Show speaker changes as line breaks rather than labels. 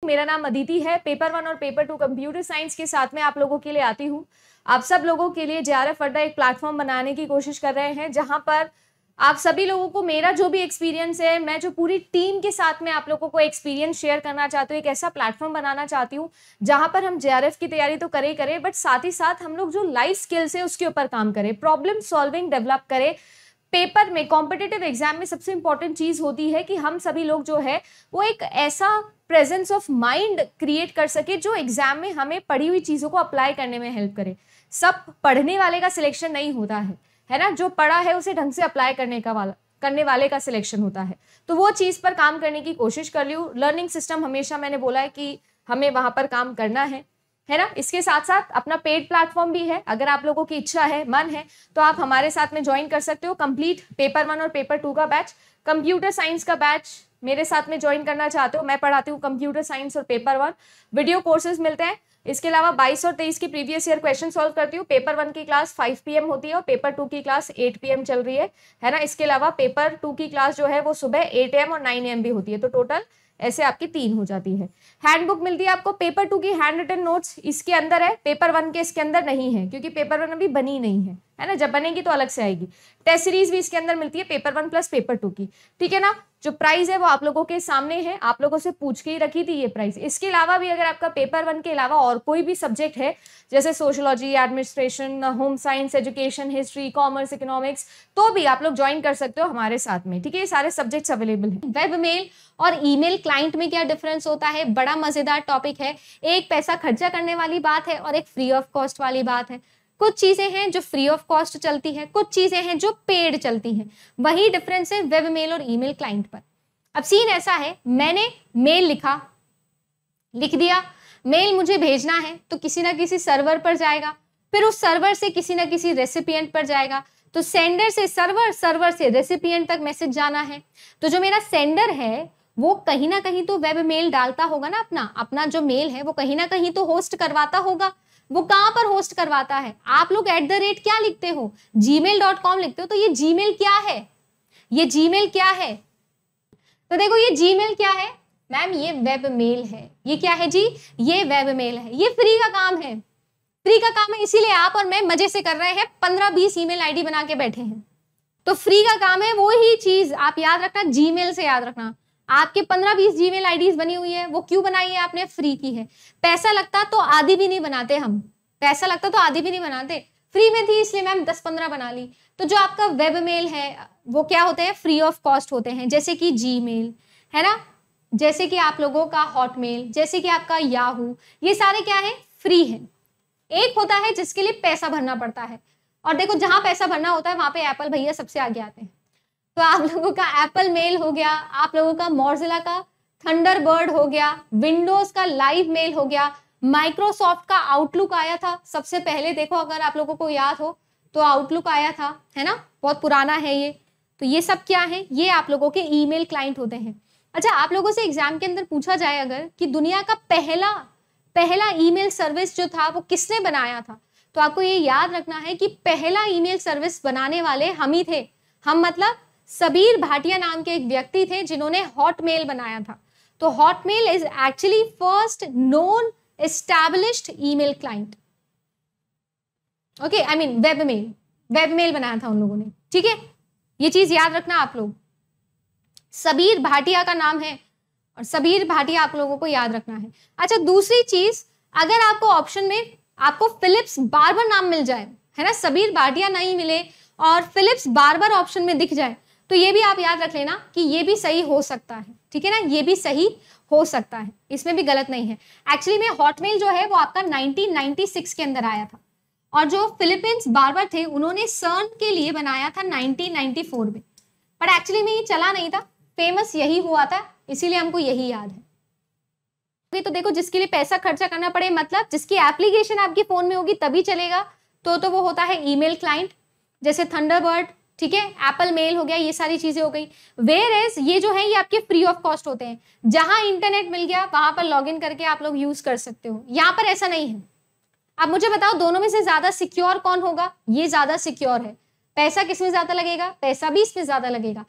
मेरा नाम अदिति है। पेपर 1 और पेपर 2 कंप्यूटर साइंस के साथ में आप लोगों के लिए आती हूँ। आप सब लोगों के लिए जेआरएफ अड्डा एक प्लेटफॉर्म बनाने की कोशिश कर रहे हैं, जहां पर आप सभी लोगों को मेरा जो भी एक्सपीरियंस है, मैं जो पूरी टीम के साथ में आप लोगों को एक्सपीरियंस शेयर करना चाहती हूँ, एक ऐसा प्लेटफॉर्म बनाना चाहती हूँ जहां पर हम जेआरएफ की तैयारी तो करें बट साथ ही साथ हम लोग जो लाइफ स्किल्स है उसके ऊपर काम करें, प्रॉब्लम सॉल्विंग डेवलप करें। पेपर में, कॉम्पिटिटिव एग्जाम में सबसे इंपॉर्टेंट चीज होती है कि हम सभी लोग जो है वो एक ऐसा प्रेजेंस ऑफ माइंड क्रिएट कर सके जो एग्जाम में हमें पढ़ी हुई चीजों को अप्लाई करने में हेल्प करे। सब पढ़ने वाले का सिलेक्शन नहीं होता है ना, जो पढ़ा है उसे ढंग से अप्लाई करने वाले का सिलेक्शन होता है। तो वो चीज पर काम करने की कोशिश कर लियो। लर्निंग सिस्टम हमेशा मैंने बोला है कि हमें वहां पर काम करना है ना। इसके साथ साथ अपना पेड प्लेटफॉर्म भी है। अगर आप लोगों की इच्छा है, मन है, तो आप हमारे साथ में ज्वाइन कर सकते हो। कंप्लीट पेपर 1 और पेपर 2 का बैच, कंप्यूटर साइंस का बैच मेरे साथ में ज्वाइन करना चाहते हो। मैं पढ़ाती हूँ कंप्यूटर साइंस और पेपर 1, वीडियो कोर्सेज मिलते हैं। इसके अलावा 22 और 23 की प्रीवियस ईयर क्वेश्चन सॉल्व करती हूँ। पेपर 1 की क्लास 5 PM होती है और पेपर 2 की क्लास 8 PM चल रही है ना। इसके अलावा पेपर 2 की क्लास जो है वो सुबह 8 AM और 9 AM भी होती है, तो टोटल ऐसे आपकी 3 हो जाती है। हैंडबुक मिलती है आपको। पेपर 2 की हैंड रिटन नोट्स इसके अंदर है, पेपर 1 के इसके अंदर नहीं है, क्योंकि पेपर 1 अभी बनी नहीं है ना। जब बनेगी तो अलग से आएगी। टेस्ट सीरीज भी इसके अंदर मिलती है, पेपर 1 प्लस पेपर 2 की, ठीक है ना। जो प्राइस है वो आप लोगों के सामने है, आप लोगों से पूछ के ही रखी थी ये प्राइस। इसके अलावा भी अगर आपका पेपर 1 के अलावा और कोई भी सब्जेक्ट है, जैसे sociology, administration, home science, education, history, commerce, economics, तो भी आप लोग ज्वाइन कर सकते हो हमारे साथ में, ठीक है। ये सारे सब्जेक्ट्स अवेलेबल हैं।
वेब मेल और ईमेल क्लाइंट में क्या डिफरेंस होता है, बड़ा मजेदार टॉपिक है। एक पैसा खर्चा करने वाली बात है और एक फ्री ऑफ कॉस्ट वाली बात है। कुछ चीजें हैं जो फ्री ऑफ कॉस्ट चलती है, कुछ चीजें हैं जो पेड चलती हैं। वही डिफरेंस है वेब मेल और ईमेल क्लाइंट पर। अब सीन ऐसा है, मैंने मेल लिख दिया, मेल मुझे भेजना है तो किसी ना किसी सर्वर पर जाएगा, फिर उस सर्वर से किसी ना किसी रेसिपिएंट पर जाएगा, तो सेंडर से सर्वर, सर्वर से रेसिपिएंट तक मैसेज जाना है। तो जो मेरा सेंडर है वो कहीं ना कहीं तो वेब मेल डालता होगा ना, अपना जो मेल है वो कहीं ना कहीं तो होस्ट करवाता होगा। वो कहां पर होस्ट करवाता है? आप लोग @ क्या लिखते हो, gmail.com लिखते हो। तो ये जीमेल क्या है, ये जीमेल क्या है? तो देखो ये जीमेल क्या है मैम, ये वेब मेल है। ये क्या है जी? ये वेब मेल है। ये फ्री का काम है, फ्री का काम है, इसीलिए आप और मैं मजे से कर रहे हैं, 15-20 ईमेल आईडी बना के बैठे हैं। तो फ्री का काम है, वो ही चीज आप याद रखना, जीमेल से याद रखना। आपके 15-20 जीमेल आईडीज बनी हुई है, वो क्यों बनाई है आपने? फ्री की है। पैसा लगता तो आधी भी नहीं बनाते हम, पैसा लगता तो आधी भी नहीं बनाते। फ्री में थी इसलिए मैम 10-15 बना ली। तो जो आपका वेब मेल है वो क्या होते हैं? फ्री ऑफ कॉस्ट होते हैं, जैसे कि जीमेल है ना, जैसे कि आप लोगों का हॉटमेल, जैसे कि आपका याहू, ये सारे क्या है? फ्री है। एक होता है जिसके लिए पैसा भरना पड़ता है, और देखो जहां पैसा भरना होता है वहां पे एप्पल भैया सबसे आगे आते हैं। तो आप लोगों का एप्पल मेल हो गया, आप लोगों का मोज़िला का थंडरबर्ड हो गया, विंडोज का लाइव मेल हो गया, माइक्रोसॉफ्ट का आउटलुक आया था सबसे पहले। देखो अगर आप लोगों को याद हो तो आउटलुक आया था, है ना, बहुत पुराना है ये। तो ये सब क्या है? ये आप लोगों के ईमेल क्लाइंट होते हैं। अच्छा, आप लोगों से एग्जाम के अंदर पूछा जाए अगर कि दुनिया का पहला ईमेल सर्विस जो था वो किसने बनाया था, तो आपको ये याद रखना है कि पहला ईमेल सर्विस बनाने वाले हम ही थे। हम मतलब सबीर भाटिया नाम के एक व्यक्ति थे जिन्होंने हॉटमेल बनाया था। तो Hotmail is actually first known established email client. Okay, I mean web mail बनाया था उन लोगों ने, ठीक है। ये चीज याद रखना आप लोग, सबीर भाटिया का नाम है और सबीर भाटिया आप लोगों को याद रखना है। अच्छा, दूसरी चीज, अगर आपको ऑप्शन में आपको फिलिप्स बार्बर नाम मिल जाए, है ना, सबीर भाटिया नहीं मिले और फिलिप्स बार्बर ऑप्शन में दिख जाए, तो ये भी आप याद रख लेना कि ये भी सही हो सकता है, ठीक है ना, ये भी सही हो सकता है, इसमें भी गलत नहीं है। एक्चुअली में हॉटमेल जो है वो आपका 1996 के अंदर आया था, और जो फिलिपींस बार्बर थे उन्होंने सर्न के लिए बनाया था 1994 में, बट एक्चुअली में ये चला नहीं था, फेमस यही हुआ था, इसीलिए हमको यही याद है। तो देखो, जिसके लिए पैसा खर्चा करना पड़े, मतलब जिसकी एप्लीकेशन आपके फोन में होगी तभी चलेगा, तो वो होता है ईमेल क्लाइंट, जैसे थंडरबर्ड, ठीक है, एप्पल मेल हो गया, ये सारी चीजें हो गई। वेयर एज ये जो है ये आपके फ्री ऑफ कॉस्ट होते हैं, जहां इंटरनेट मिल गया वहां पर लॉग इन करके आप लोग यूज कर सकते हो। यहाँ पर ऐसा नहीं है। अब मुझे बताओ, दोनों में से ज्यादा सिक्योर कौन होगा? ये ज्यादा सिक्योर है। पैसा किसमें ज्यादा लगेगा? पैसा भी इसमें ज्यादा लगेगा।